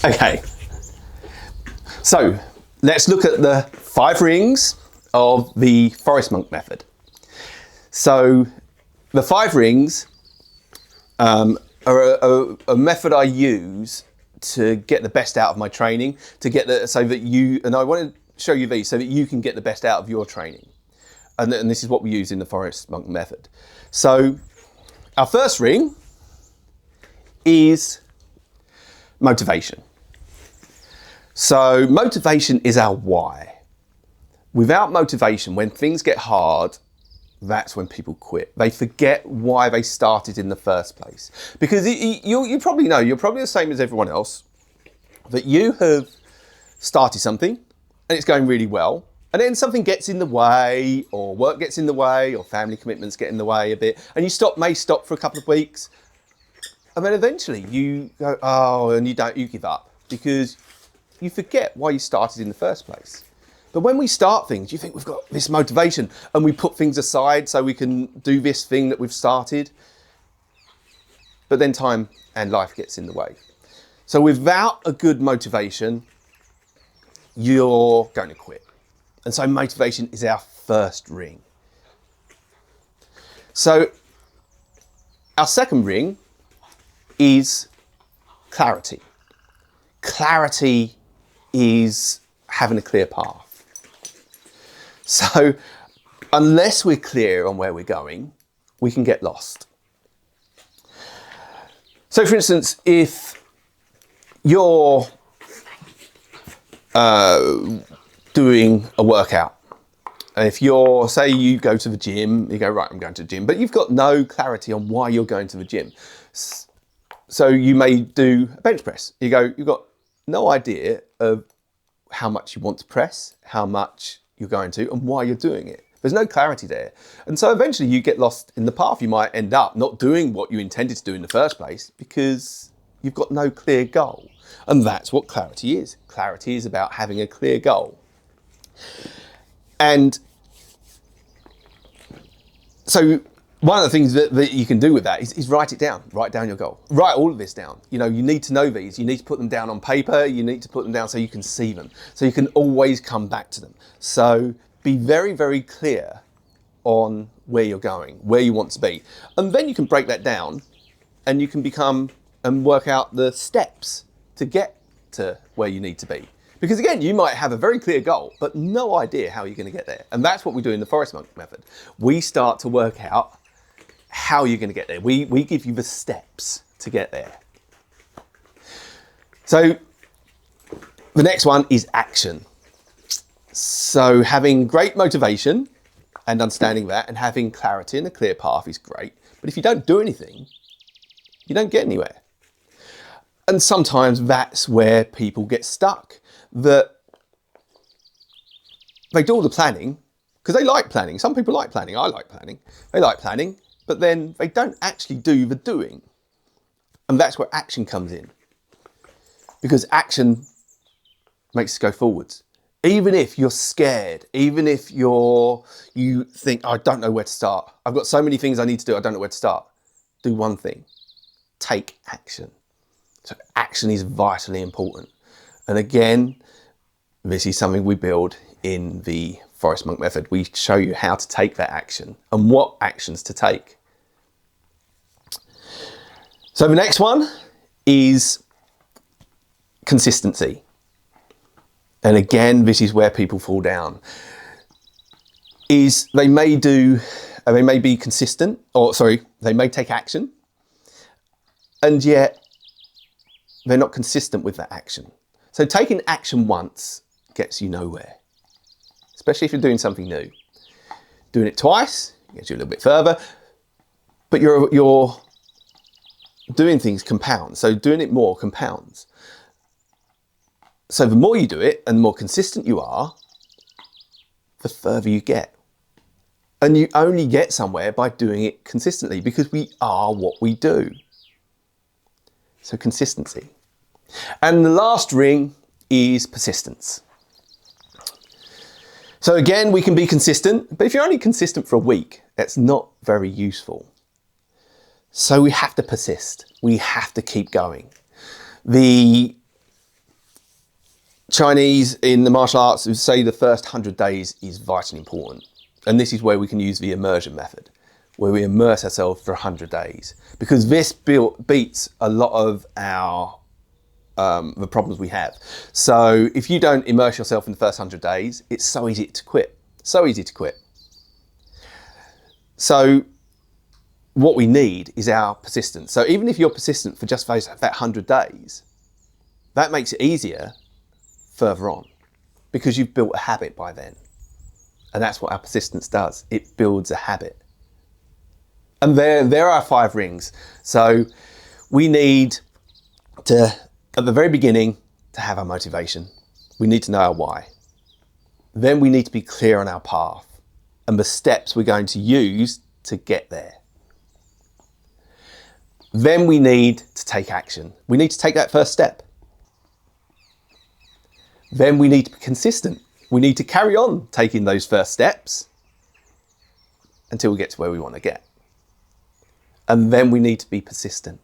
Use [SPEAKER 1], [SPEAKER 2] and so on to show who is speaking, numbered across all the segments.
[SPEAKER 1] Okay, so let's look at the 5 rings of the forest monk method. So the 5 rings are a method I use to get the best out of my training, so that you, and I want to show you these so that you can get the best out of your training. And this is what we use in the forest monk method. So our first ring is motivation. So motivation is our why. Without motivation, when things get hard, that's when people quit. They forget why they started in the first place. Because you probably know, you're probably the same as everyone else, that you have started something and it's going really well, and then something gets in the way, or work gets in the way, or family commitments get in the way a bit, and you may stop for a couple of weeks, and then eventually you go, oh, and you give up, because you forget why you started in the first place. But when we start things, you think we've got this motivation, and we put things aside so we can do this thing that we've started. But then time and life gets in the way. So without a good motivation, you're going to quit. And so motivation is our first ring. So our second ring is clarity. Clarity is having a clear path. So unless we're clear on where we're going, we can get lost. So for instance, if you're doing a workout, and if say you go to the gym, you go, right, I'm going to the gym, but you've got no clarity on why you're going to the gym. So you may do a bench press. You've got no idea of how much you want to press, how much you're going to, and why you're doing it. There's no clarity there. And so eventually you get lost in the path. You might end up not doing what you intended to do in the first place because you've got no clear goal. And that's what clarity is. Clarity is about having a clear goal. And so one of the things that you can do with that is write it down. Write down your goal. Write all of this down. You need to know these. You need to put them down on paper. You need to put them down so you can see them. So you can always come back to them. So be very, very clear on where you're going, where you want to be. And then you can break that down and you can work out the steps to get to where you need to be. Because again, you might have a very clear goal, but no idea how you're going to get there. And that's what we do in the forest monk method. We start to work out how you're going to get there. We give you the steps to get there. So the next one is action. So having great motivation and understanding that and having clarity and a clear path is great. But if you don't do anything, you don't get anywhere. And sometimes that's where people get stuck. That they do all the planning because they like planning. Some people like planning. I like planning. They like planning, but then they don't actually do the doing. And that's where action comes in. Because action makes us go forwards. Even if you're scared, even if you think, I don't know where to start. I've got so many things I need to do. I don't know where to start. Do one thing. Take action. So action is vitally important. And again, this is something we build in the Forest Monk method. We show you how to take that action and what actions to take. So the next one is consistency. And again, this is where people fall down. They may be consistent, they may take action, and yet they're not consistent with that action. So taking action once gets you nowhere, especially if you're doing something new. Doing it twice gets you a little bit further, but you're doing things compounds. So doing it more compounds. So the more you do it and the more consistent you are, the further you get. And you only get somewhere by doing it consistently because we are what we do. So consistency. And the last ring is persistence. So again, we can be consistent, but if you're only consistent for a week, that's not very useful. So we have to persist. We have to keep going. The Chinese in the martial arts who say the first 100 days is vitally important. And this is where we can use the immersion method, where we immerse ourselves for 100 days. Because this beats a lot of our the problems we have. So if you don't immerse yourself in the first 100 days, it's so easy to quit. So easy to quit. So what we need is our persistence. So even if you're persistent for just that 100 days, that makes it easier further on because you've built a habit by then. And that's what our persistence does. It builds a habit. And there are 5 rings. So we need to, at the very beginning, to have our motivation. We need to know our why. Then we need to be clear on our path and the steps we're going to use to get there. Then we need to take action. We need to take that first step. Then we need to be consistent. We need to carry on taking those first steps until we get to where we want to get. And then we need to be persistent.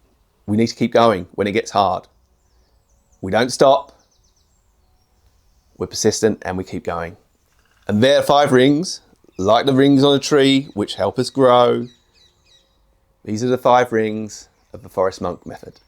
[SPEAKER 1] We need to keep going when it gets hard. We don't stop. We're persistent and we keep going. And there are 5 rings, like the rings on a tree, which help us grow. These are the 5 rings of the Forest Monk method.